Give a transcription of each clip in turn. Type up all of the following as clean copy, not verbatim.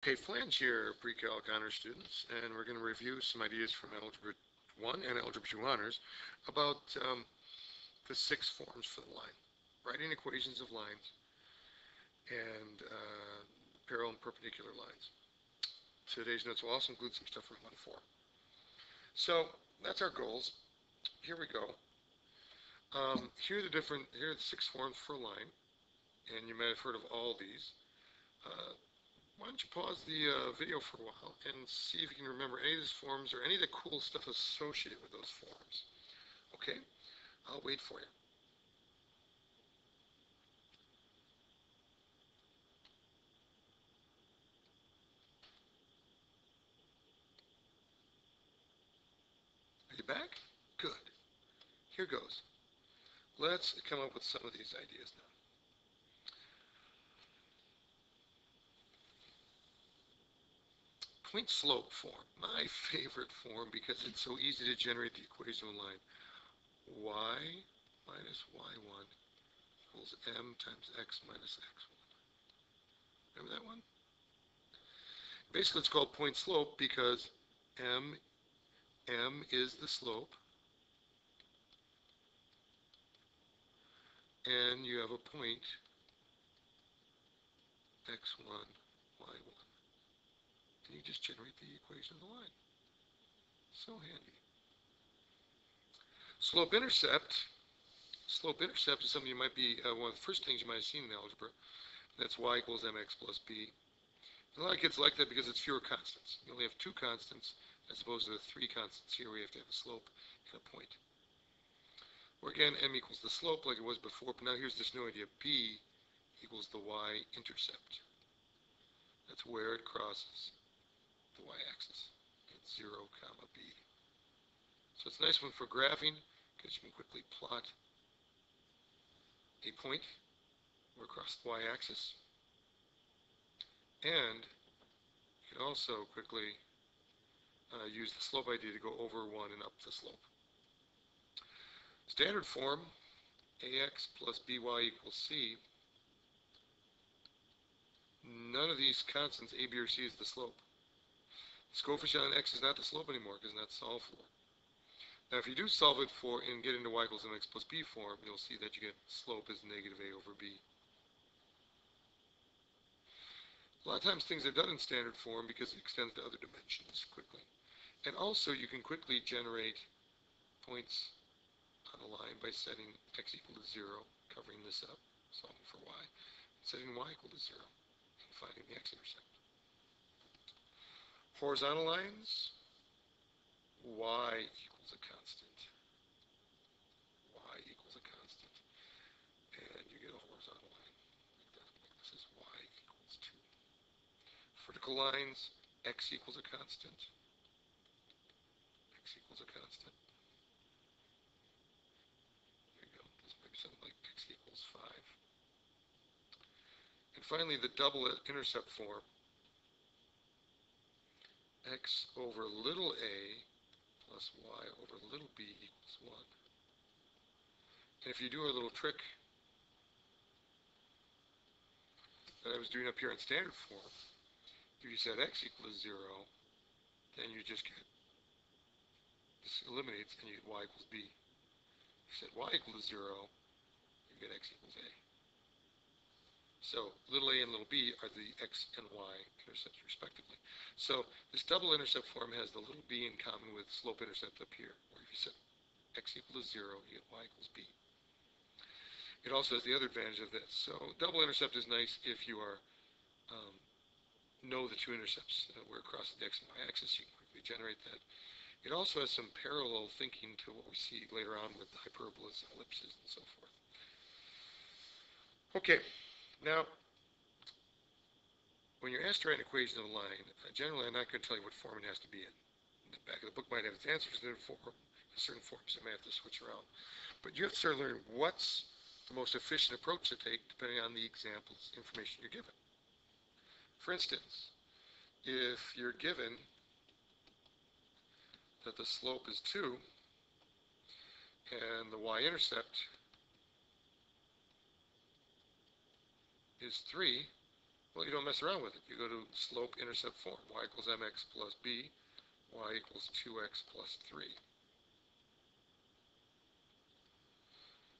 Okay, Flange here, pre-calc honors students, and we're going to review some ideas from Algebra 1 and Algebra 2 honors about the six forms for the line. Writing equations of lines and parallel and perpendicular lines. Today's notes will also include some stuff from 1-4. So that's our goals. Here we go. Here are the six forms for a line, and you might have heard of all these. Uh, Why don't you pause the video for a while and see if you can remember any of these forms or any of the cool stuff associated with those forms. Okay? I'll wait for you. Are you back? Good. Here goes. Let's come up with some of these ideas now. Point slope form. My favorite form because it's so easy to generate the equation of a line. Y minus y1 equals m times x minus x1. Remember that one? Basically, it's called point slope because m is the slope, and you have a point x1, y1. And you just generate the equation of the line. So handy. Slope-intercept. Slope-intercept is something you might be, one of the first things you might have seen in algebra. That's y equals mx plus b. And a lot of kids like that because it's fewer constants. You only have two constants as opposed to the three constants here where you have to have a slope and a point. Or again, m equals the slope like it was before, but now here's this new idea. B equals the y-intercept. That's where it crosses the y-axis at 0, comma b. So it's a nice one for graphing because you can quickly plot a point across the y-axis. And you can also quickly use the slope idea to go over 1 and up the slope. Standard form, ax plus by equals c. None of these constants, a, b, or c, is the slope. This coefficient on x is not the slope anymore because it's not solved for. Now, if you do solve it for and get into y equals mx plus b form, you'll see that you get slope is negative a over b. A lot of times things are done in standard form because it extends to other dimensions quickly. And also you can quickly generate points on a line by setting x equal to 0, covering this up, solving for y, setting y equal to 0, and finding the x-intercept. Horizontal lines, y equals a constant. Y equals a constant. And you get a horizontal line like that. This is y equals 2. Vertical lines, x equals a constant. X equals a constant. There you go. This might be something like x equals 5. And finally, the double intercept form. X over little a plus y over little b equals 1. And if you do a little trick that I was doing up here in standard form, if you set x equals 0, then you just get, this eliminates and you get y equals b. If you set y equals 0, you get x equals a. So little a and little b are the x and y intercepts respectively. So this double intercept form has the little b in common with slope intercept up here, where if you set x equals 0, you get y equals b. It also has the other advantage of this. So double intercept is nice if you are know the two intercepts where it crosses the x and y axis. You can quickly generate that. It also has some parallel thinking to what we see later on with hyperbolas and ellipses and so forth. Okay, now when you're asked to write an equation of a line, generally I'm not going to tell you what form it has to be in. The back of the book might have its answers in certain forms that may have to switch around. But you have to start learning what's the most efficient approach to take depending on the examples, information you're given. For instance, if you're given that the slope is 2 and the y-intercept is 3, Well, you don't mess around with it. You go to slope-intercept form. Y equals mx plus b. Y equals 2x plus 3.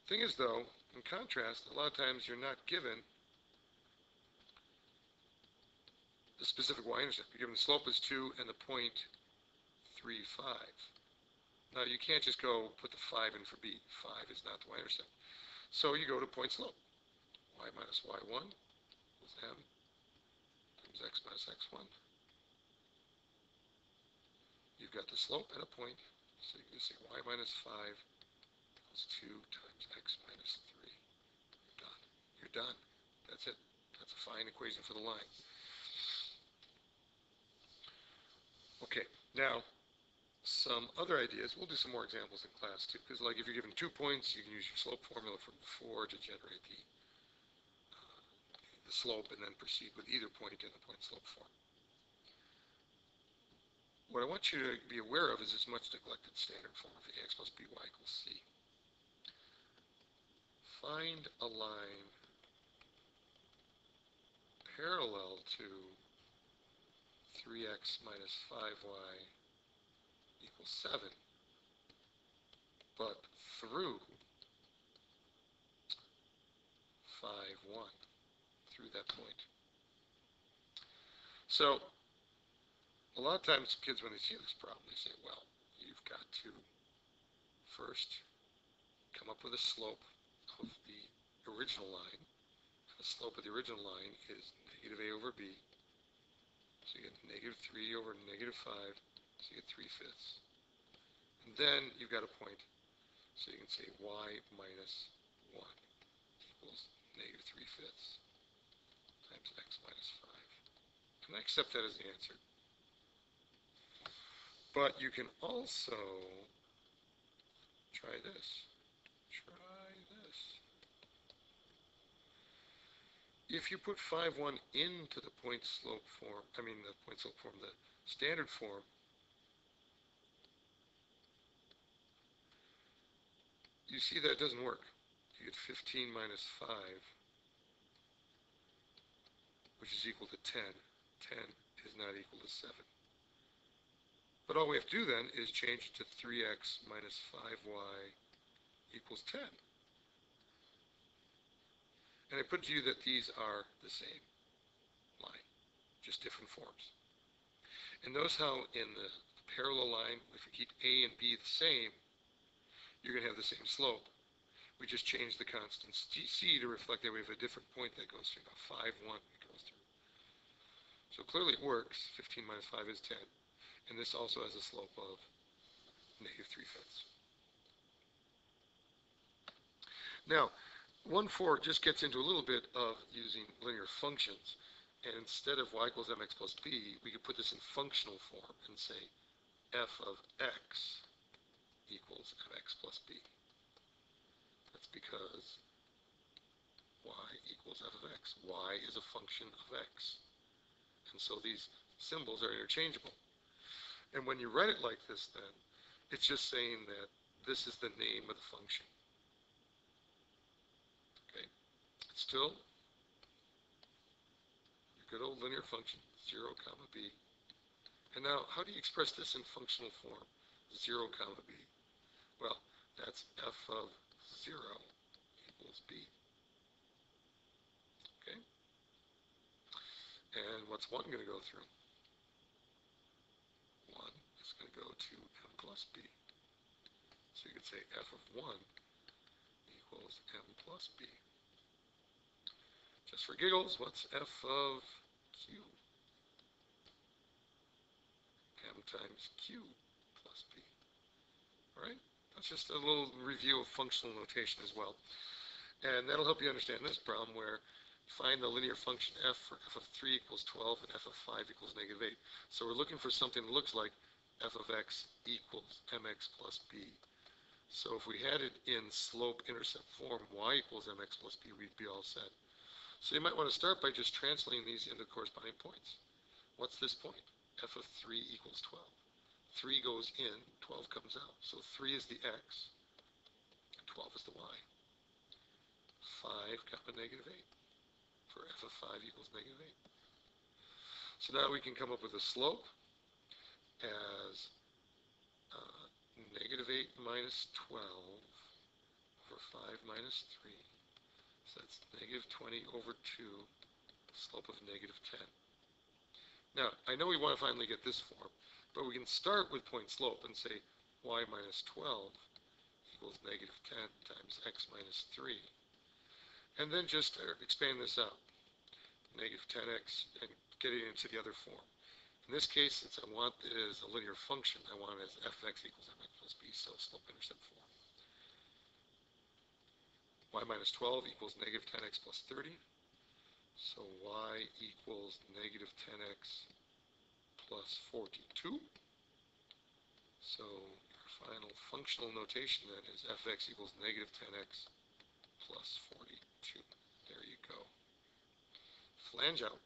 Thing is, though, in contrast, a lot of times you're not given the specific y-intercept. You're given the slope is 2 and the point 3, 5. Now, you can't just go put the 5 in for b. 5 is not the y-intercept. So you go to point slope. Y minus y1 equals m times x minus x1. You've got the slope and a point. So you can just say y minus 5 equals 2 times x minus 3. You're done. You're done. That's it. That's a fine equation for the line. Okay, now some other ideas. We'll do some more examples in class too, because like if you're given 2 points, you can use your slope formula from before to generate the slope and then proceed with either point in the point slope form. What I want you to be aware of is this much neglected standard form of ax plus by equals c. Find a line parallel to 3x minus 5y equals 7, but through 5, 1, through that point. So, a lot of times kids, when they see this problem, they say, well, you've got to first come up with a slope of the original line. The slope of the original line is negative a over b. So you get negative 3 over negative 5, so you get 3/5. And then you've got a point, so you can say y minus 1 equals negative 3/5 times x minus 5. And I accept that as the answer. But you can also try this. If you put 5, 1 into the point slope form, the standard form, you see that it doesn't work. You get 15 minus 5, which is equal to 10. 10 is not equal to 7. But all we have to do then is change it to 3x minus 5y equals 10. And I put to you that these are the same line, just different forms. And notice how in the parallel line, if we keep a and b the same, you're going to have the same slope. We just change the constant c to reflect that we have a different point that goes through. Now 5, 1 it goes through. So clearly it works. 15 minus 5 is 10. And this also has a slope of negative 3/5. Now, 1/4 just gets into a little bit of using linear functions. And instead of y equals mx plus b, we could put this in functional form and say f of x equals mx plus b. That's because y equals f of x. Y is a function of x. And so these symbols are interchangeable. And when you write it like this then, it's just saying that this is the name of the function. Okay? It's still your good old linear function, 0, comma b. And now, how do you express this in functional form? 0, comma b. Well, that's f of 0 equals b. Okay? And what's 1 going to go through? 1 is going to go to m plus b. So you could say f of 1 equals m plus b. Just for giggles, what's f of q? M times q plus b. All right? That's just a little review of functional notation as well. And that'll help you understand this problem where find the linear function f for f of 3 equals 12 and f of 5 equals negative 8. So we're looking for something that looks like f of x equals mx plus b. So if we had it in slope-intercept form, y equals mx plus b, we'd be all set. So you might want to start by just translating these into corresponding points. What's this point? F of 3 equals 12. 3 goes in, 12 comes out. So 3 is the x, and 12 is the y. 5 comma negative 8. for f of 5 equals negative 8. So now we can come up with a slope as negative 8 minus 12 over 5 minus 3. So that's negative 20 over 2, slope of negative 10. Now, I know we want to finally get this form, but we can start with point slope and say y minus 12 equals negative 10 times x minus 3. And then just expand this out, negative 10x, and get it into the other form. In this case, since I want it as a linear function, I want it as fx equals mx plus b, so slope-intercept form. Y minus 12 equals negative 10x plus 30. So y equals negative 10x plus 42. So your final functional notation then is fx equals negative 10x plus 42. There you go. Flange out.